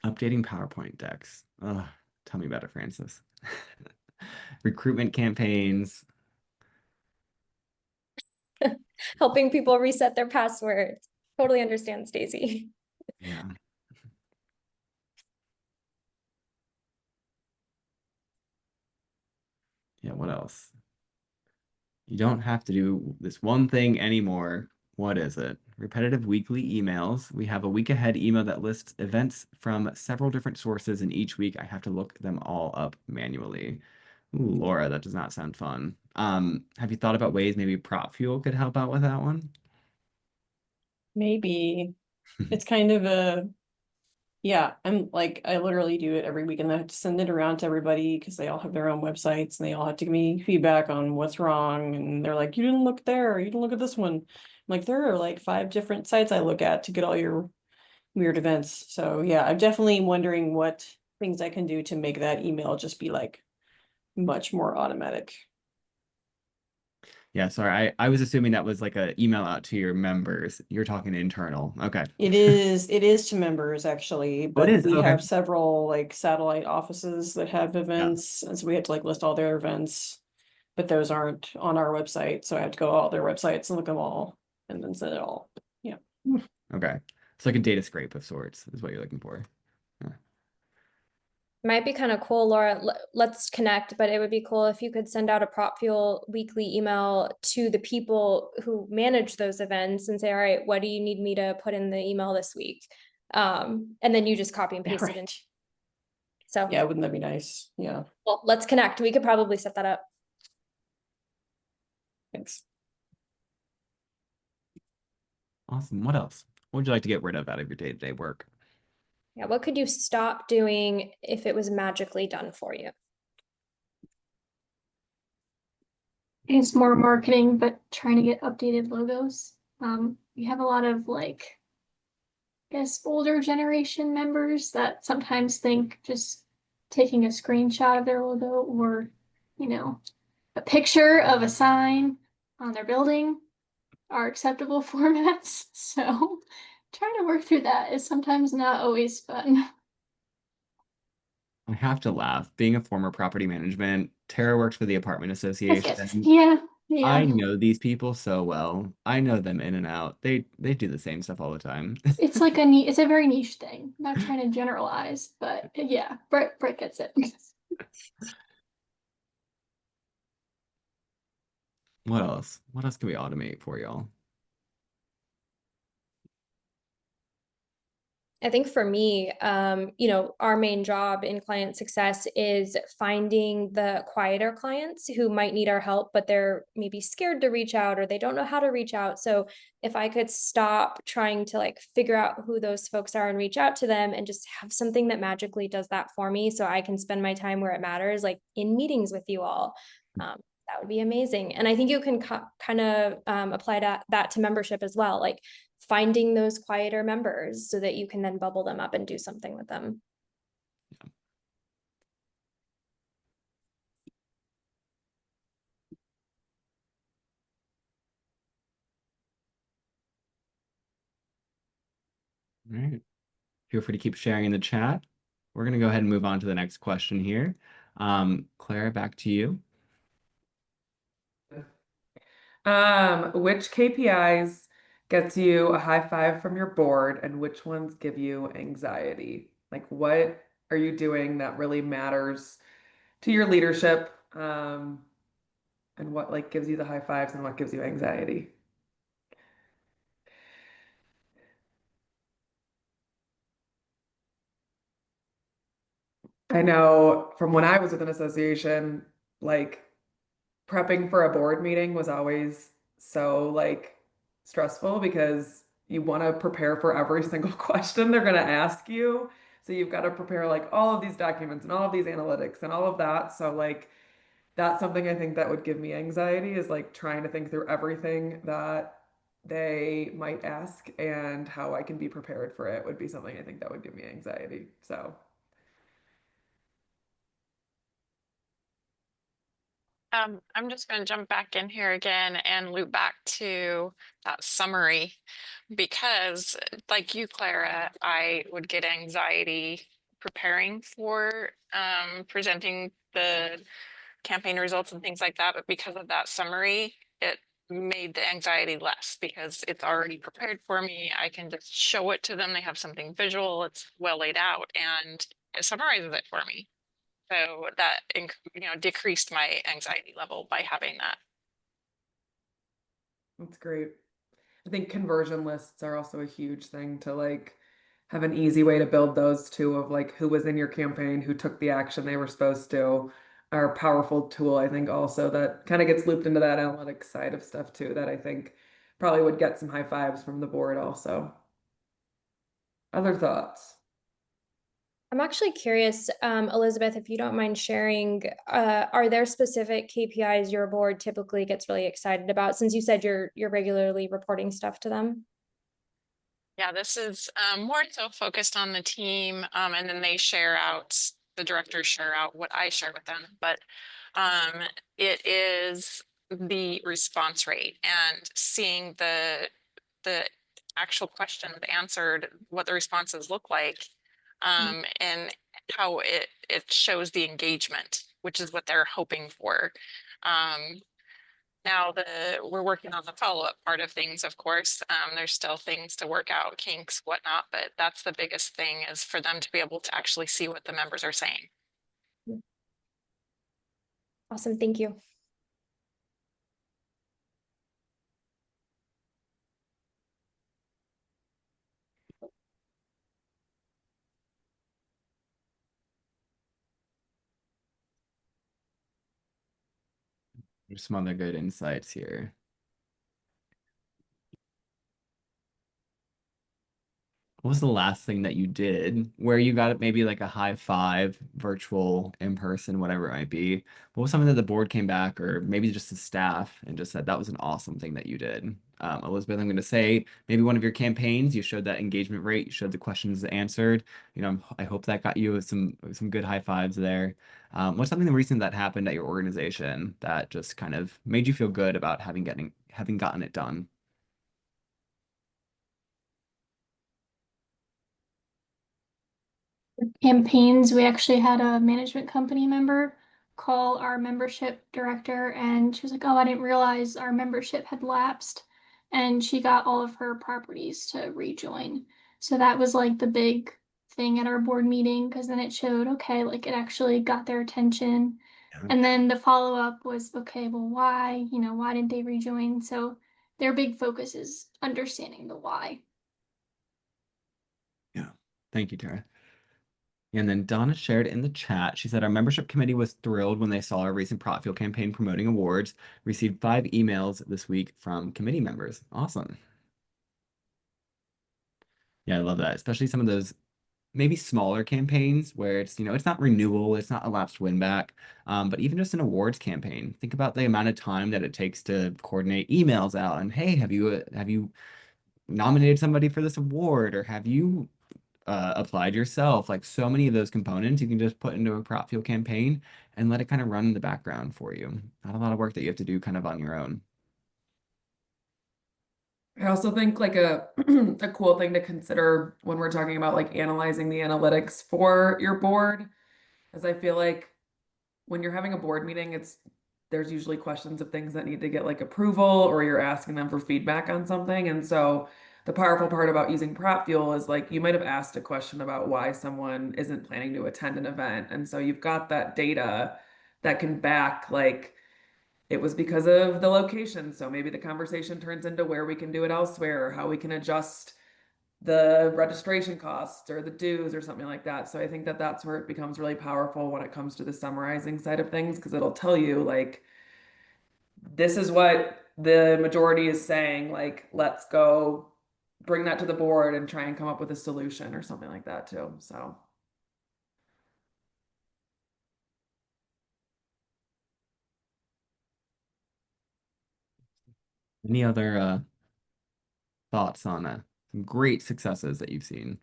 Updating PowerPoint decks. Ugh, tell me about it, Francis. Recruitment campaigns. Helping people reset their passwords. Totally understand, Stacy. Yeah. Yeah, what else? You don't have to do this one thing anymore. What is it? Repetitive weekly emails. We have a week ahead email that lists events from several different sources, and each week I have to look them all up manually. Ooh, Laura, that does not sound fun. Have you thought about ways maybe PropFuel could help out with that one? Maybe. It's kind of a, yeah, I'm like, I literally do it every week and I have to send it around to everybody because they all have their own websites and they all have to give me feedback on what's wrong. And they're like, you didn't look there, you didn't look at this one. I'm like, there are like 5 different sites I look at to get all your weird events. So yeah, I'm definitely wondering what things I can do to make that email just be like much more automatic. Yeah, sorry. I was assuming that was like an email out to your members. You're talking internal. Okay. It is to members actually, Oh, it but is. we Okay. have several like satellite offices that have Yeah. events, and so we have to like list all their events, but those aren't on our website, so I have to go to all their websites and look them all and then send it all. Yeah. Okay. It's like a data scrape of sorts is what you're looking for. Yeah. Might be kind of cool, Laura. Let's connect, but it would be cool if you could send out a PropFuel weekly email to the people who manage those events and say, all right, what do you need me to put in the email this week? And then you just copy and paste it in. Right. So Yeah, wouldn't that be nice? Yeah, well, let's connect. We could probably set that up. thanks. Awesome. What else? What would you like to get rid of out of your day-to-day work? Yeah, what could you stop doing if it was magically done for you? It's more marketing, but trying to get updated logos. We have a lot of like, I guess, older generation members that sometimes think just taking a screenshot of their logo or, you know, a picture of a sign on their building are acceptable formats. So trying to work through that is sometimes not always fun. I have to laugh. Being a former property management, Tara works for the apartment association. Yeah, I yeah. know these people so well. I know them in and out. They do the same stuff all the time. It's like it's a very niche thing. I'm not trying to generalize, but yeah, Brett gets it. What else? What else can we automate for y'all? I think for me, you know, our main job in client success is finding the quieter clients who might need our help, but they're maybe scared to reach out or they don't know how to reach out. So if I could stop trying to like figure out who those folks are and reach out to them and just have something that magically does that for me so I can spend my time where it matters, like in meetings with you all. That would be amazing. And I think you can kind of apply that to membership as well. Like finding those quieter members so that you can then bubble them up and do something with them. All right. Feel free to keep sharing in the chat. We're going to go ahead and move on to the next question here. Clara, back to you. Which KPIs gets you a high five from your board and which ones give you anxiety? Like what are you doing that really matters to your leadership? And what like gives you the high fives and what gives you anxiety? I know from when I was with an association, like prepping for a board meeting was always so like stressful because you want to prepare for every single question they're going to ask you. So you've got to prepare like all of these documents and all of these analytics and all of that. So like that's something I think that would give me anxiety is like trying to think through everything that they might ask and how I can be prepared for it would be something I think that would give me anxiety. So I'm just going to jump back in here again and loop back to that summary because, like you, Clara, I would get anxiety preparing for presenting the campaign results and things like that. But because of that summary, it made the anxiety less because it's already prepared for me. I can just show it to them. They have something visual, it's well laid out, and it summarizes it for me. So that decreased my anxiety level by having that. That's great. I think conversion lists are also a huge thing to like have an easy way to build those too, of like who was in your campaign, who took the action they were supposed to, are a powerful tool. I think also that kind of gets looped into that analytics side of stuff too, that I think probably would get some high fives from the board also. Other thoughts? I'm actually curious, Elizabeth, if you don't mind sharing, are there specific KPIs your board typically gets really excited about, since you said you're regularly reporting stuff to them? Yeah, this is more so focused on the team, and then the directors share out what I share with them. But it is the response rate and seeing the actual questions answered, what the responses look like, and how it shows the engagement, which is what they're hoping for. Now we're working on the follow-up part of things, of course. There's still things to work out, kinks, whatnot, but that's the biggest thing, is for them to be able to actually see what the members are saying. Awesome, thank you. There's some other good insights here. What was the last thing that you did where you got maybe like a high five, virtual, in person, whatever it might be? What was something that the board came back, or maybe just the staff, and just said that was an awesome thing that you did? Elizabeth, I'm going to say maybe one of your campaigns, you showed that engagement rate, you showed the questions answered. I hope that got you some good high fives there. What's something recent that happened at your organization that just kind of made you feel good about having gotten it done? Campaigns, we actually had a management company member call our membership director, and she was like, "Oh, I didn't realize our membership had lapsed." And she got all of her properties to rejoin. So that was like the big thing at our board meeting, because then it showed, okay, like it actually got their attention. And then the follow-up was, okay, well, why? Why didn't they rejoin? So their big focus is understanding the why. Yeah. Thank you, Tara. And then Donna shared in the chat, she said, our membership committee was thrilled when they saw our recent PropFuel campaign promoting awards, received 5 emails this week from committee members. Awesome. Yeah, I love that. Especially some of those maybe smaller campaigns where it's not renewal, it's not a lapsed win back, but even just an awards campaign. Think about the amount of time that it takes to coordinate emails out and, hey, have you nominated somebody for this award, or have you applied yourself? Like, so many of those components you can just put into a PropFuel campaign and let it kind of run in the background for you. Not a lot of work that you have to do kind of on your own. I also think like a a cool thing to consider when we're talking about like analyzing the analytics for your board, is I feel like when you're having a board meeting, there's usually questions of things that need to get like approval, or you're asking them for feedback on something. And so the powerful part about using PropFuel is like you might have asked a question about why someone isn't planning to attend an event. And so you've got that data that can back like it was because of the location. So maybe the conversation turns into where we can do it elsewhere, or how we can adjust the registration costs or the dues or something like that. So I think that that's where it becomes really powerful when it comes to the summarizing side of things, because it'll tell you like, this is what the majority is saying, like, let's go bring that to the board and try and come up with a solution or something like that too. So Any other thoughts on some great successes that you've seen?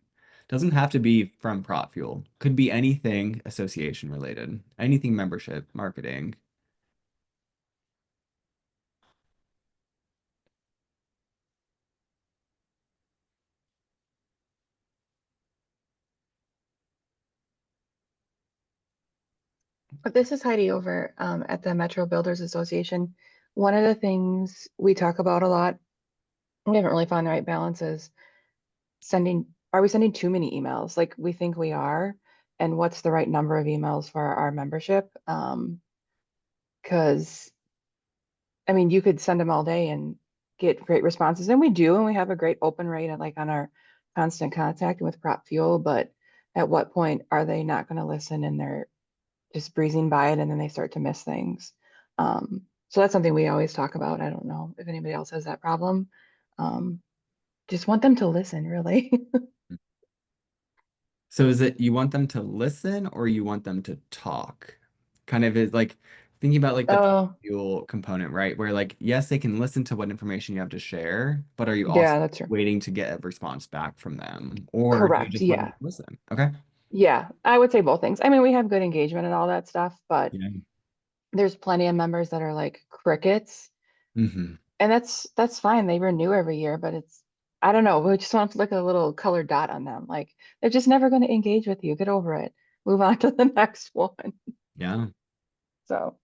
Doesn't have to be from PropFuel. Could be anything association related, anything membership, marketing. But this is Heidi over at the Metro Builders Association. One of the things we talk about a lot, we haven't really found the right balance, is are we sending too many emails? Like we think we are, and what's the right number of emails for our membership. Because I mean, you could send them all day and get great responses, and we do, and we have a great open rate at, like, on our constant contact with PropFuel. But at what point are they not going to listen and they're just breezing by it, and then they start to miss things? So that's something we always talk about. I don't know if anybody else has that problem. Um, just want them to listen, really. So is it you want them to listen or you want them to talk? Kind of is like thinking about like the Oh, fuel component, right? Where like, yes, they can listen to what information you have to share, but are you also yeah, that's true. waiting to get a response back from them? Or do you Correct. just want them Yeah. to listen? Okay. Yeah. I would say both things. I mean, we have good engagement and all that stuff, but Yeah. there's plenty of members that are like crickets, Hmm. and that's fine. They renew every year, but it's, I don't know. We just want to look at a little colored dot on them. Like, they're just never going to engage with you. Get over it. Move on to the next one. Yeah. So,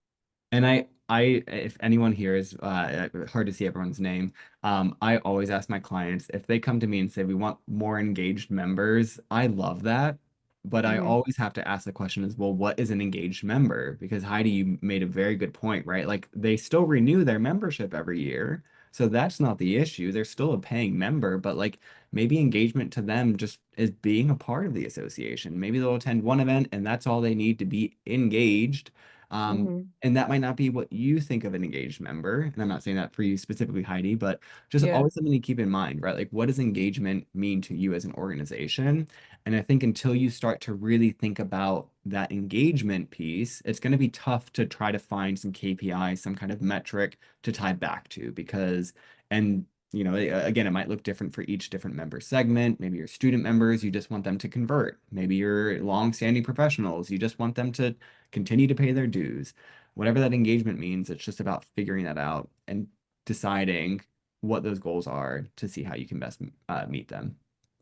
And if anyone here is hard to see everyone's name, I always ask my clients if they come to me and say we want more engaged members. I love that, but I mhm, always have to ask the question as well, what is an engaged member? Because Heidi, you made a very good point, right? Like they still renew their membership every year, so that's not the issue. They're still a paying member, but like maybe engagement to them just is being a part of the association. Maybe they'll attend one event and that's all they need to be engaged. Um, mhm. and that might not be what you think of an engaged member. And I'm not saying that for you specifically, Heidi, but just Yeah. always something to keep in mind, right? Like, what does engagement mean to you as an organization? And I think until you start to really think about that engagement piece, it's going to be tough to try to find some KPI, some kind of metric to tie back to because, and again, it might look different for each different member segment. Maybe your student members, you just want them to convert. Maybe your long-standing professionals, you just want them to continue to pay their dues. Whatever that engagement means, it's just about figuring that out and deciding what those goals are to see how you can best meet them.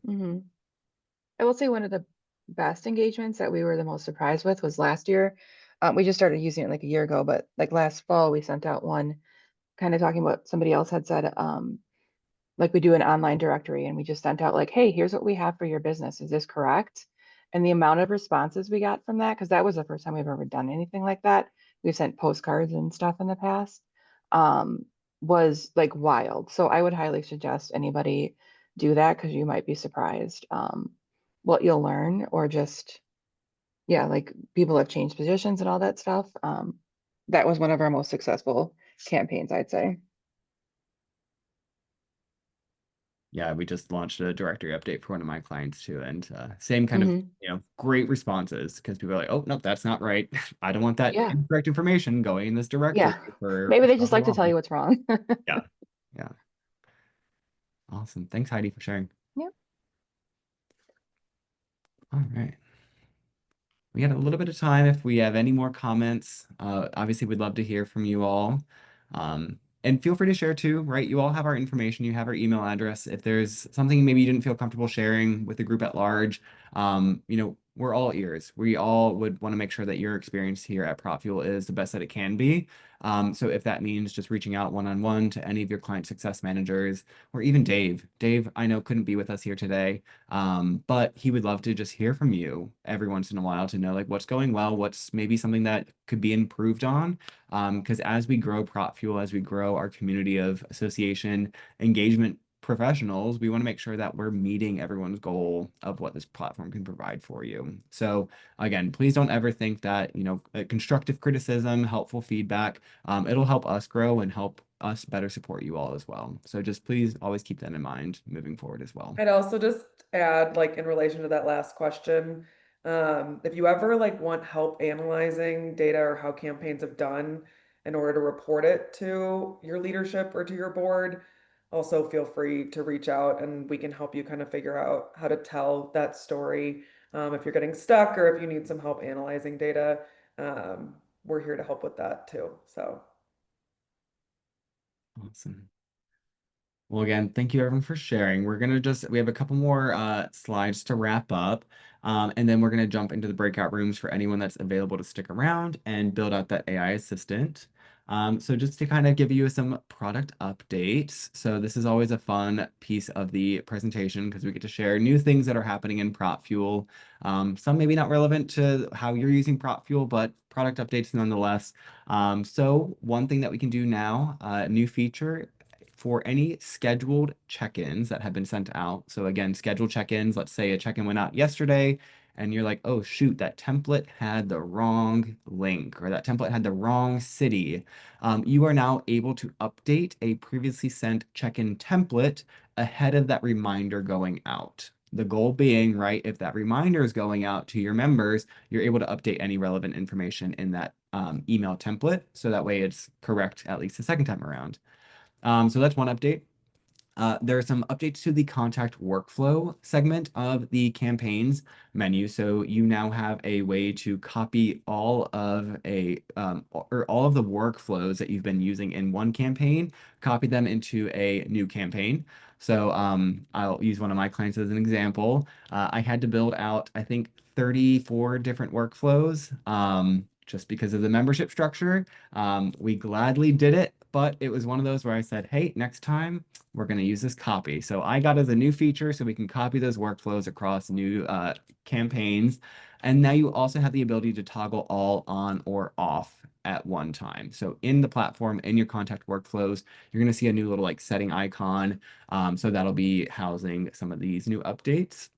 Mhm. I will say one of the best engagements that we were the most surprised with was last year. We just started using it like a year ago, but like last fall, we sent out one kind of talking about somebody else had said, like we do an online directory, and we just sent out like, hey, here's what we have for your business. Is this correct? And the amount of responses we got from that, because that was the first time we've ever done anything like that. We've sent postcards and stuff in the past, um, was like wild. So I would highly suggest anybody do that because you might be surprised what you'll learn, or just, yeah, like people have changed positions and all that stuff. That was one of our most successful campaigns, I'd say. Yeah, we just launched a directory update for one of my clients too, and same kind of Hmm. great responses because people are like, oh no, that's not right. I don't want that Yeah. incorrect information going in this directory Yeah. for Maybe they just however like to tell long. you what's wrong. Yeah, yeah, awesome. Thanks, Heidi, for sharing. Yep. All right. We got a little bit of time if we have any more comments. Obviously, we'd love to hear from you all. And feel free to share too, right? You all have our information, you have our email address. If there's something maybe you didn't feel comfortable sharing with the group at large, we're all ears. We all would want to make sure that your experience here at PropFuel is the best that it can be. So if that means just reaching out one-on-one to any of your client success managers, or even Dave. Dave, I know couldn't be with us here today. But he would love to just hear from you every once in a while to know like what's going well, what's maybe something that could be improved on. Because as we grow PropFuel, as we grow our community of association engagement professionals, we want to make sure that we're meeting everyone's goal of what this platform can provide for you. So again, please don't ever think that, constructive criticism, helpful feedback, it'll help us grow and help us better support you all as well. So just please always keep that in mind moving forward as well. I'd also just add, like, in relation to that last question, if you ever like want help analyzing data or how campaigns have done in order to report it to your leadership or to your board, also feel free to reach out and we can help you kind of figure out how to tell that story. If you're getting stuck or if you need some help analyzing data, we're here to help with that too. So. Awesome. Well, again, thank you everyone for sharing. We have a couple more slides to wrap up, and then we're gonna jump into the breakout rooms for anyone that's available to stick around and build out that AI assistant. So just to kind of give you some product updates. So this is always a fun piece of the presentation because we get to share new things that are happening in PropFuel. Some maybe not relevant to how you're using PropFuel, but product updates nonetheless. So one thing that we can do now, new feature for any scheduled check-ins that have been sent out. So again, scheduled check-ins, let's say a check-in went out yesterday and you're like, oh shoot, that template had the wrong link or that template had the wrong city. You are now able to update a previously sent check-in template ahead of that reminder going out. The goal being, right, if that reminder is going out to your members, you're able to update any relevant information in that email template. So that way it's correct at least the second time around. So that's one update. There are some updates to the contact workflow segment of the campaigns menu. So you now have a way to copy all of all of the workflows that you've been using in one campaign, copy them into a new campaign. So I'll use one of my clients as an example. I had to build out, I think, 34 different workflows just because of the membership structure. We gladly did it, but it was one of those where I said, hey, next time we're going to use this copy. So I got as a new feature so we can copy those workflows across new campaigns. And now you also have the ability to toggle all on or off at one time. So in the platform, in your contact workflows, you're going to see a new little like setting icon. So that'll be housing some of these new updates.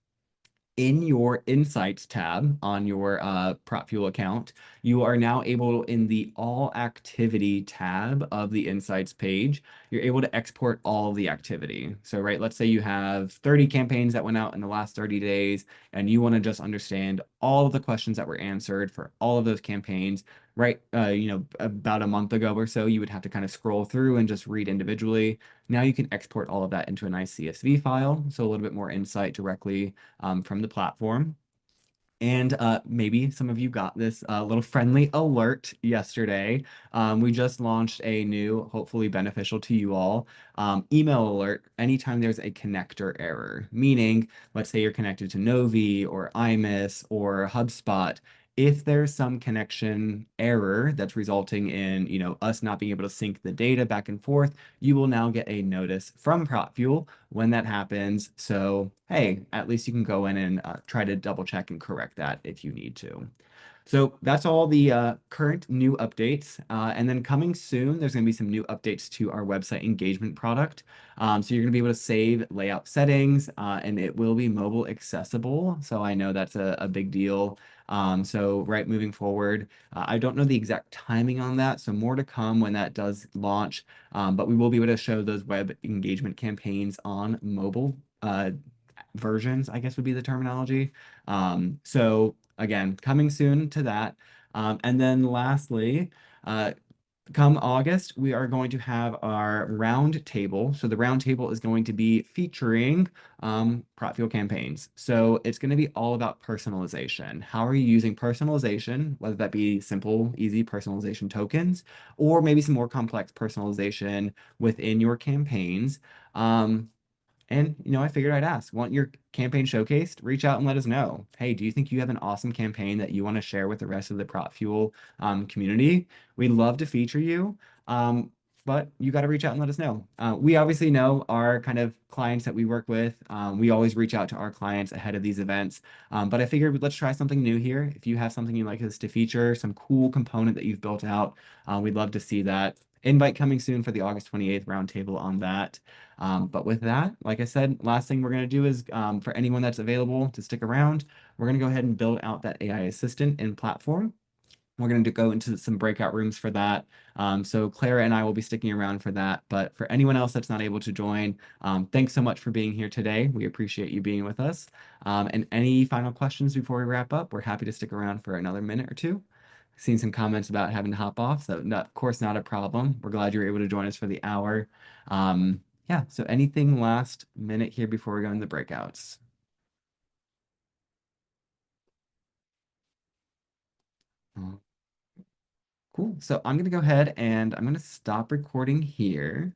In your Insights tab on your PropFuel account, you are now able, in the All Activity tab of the Insights page, you're able to export all of the activity. So, right, let's say you have 30 campaigns that went out in the last 30 days, and you want to just understand all of the questions that were answered for all of those campaigns. Right, about a month ago or so, you would have to kind of scroll through and just read individually. Now you can export all of that into a nice CSV file, so a little bit more insight directly from the platform. And maybe some of you got this little friendly alert yesterday. We just launched a new, hopefully beneficial to you all, email alert anytime there's a connector error. Meaning, let's say you're connected to Novi or IMIS or HubSpot. If there's some connection error that's resulting in, us not being able to sync the data back and forth, you will now get a notice from PropFuel when that happens. So, hey, at least you can go in and try to double check and correct that if you need to. So that's all the current new updates. And then coming soon, there's going to be some new updates to our website engagement product. So you're going to be able to save layout settings and it will be mobile accessible. So I know that's a big deal. So right moving forward, I don't know the exact timing on that. So more to come when that does launch. But we will be able to show those web engagement campaigns on mobile versions, I guess would be the terminology. So again, coming soon to that. And then lastly, come August, we are going to have our round table. So the round table is going to be featuring PropFuel campaigns. So it's going to be all about personalization. How are you using personalization, whether that be simple, easy personalization tokens, or maybe some more complex personalization within your campaigns. And I figured I'd ask, want your campaign showcased? Reach out and let us know. Hey, do you think you have an awesome campaign that you want to share with the rest of the PropFuel community? We'd love to feature you. But you got to reach out and let us know. We obviously know our kind of clients that we work with. We always reach out to our clients ahead of these events. But I figured let's try something new here. If you have something you'd like us to feature, some cool component that you've built out, we'd love to see that. Invite coming soon for the August 28th roundtable on that. But with that, like I said, last thing we're going to do is for anyone that's available to stick around, we're going to go ahead and build out that AI assistant in platform. We're going to go into some breakout rooms for that. So Clara and I will be sticking around for that. But for anyone else that's not able to join, thanks so much for being here today. We appreciate you being with us. And any final questions before we wrap up? We're happy to stick around for another minute or two. Seen some comments about having to hop off, so of course not a problem. We're glad you were able to join us for the hour. Yeah, so anything last minute here before we go into the breakouts? Cool. So I'm going to go ahead and I'm going to stop recording here.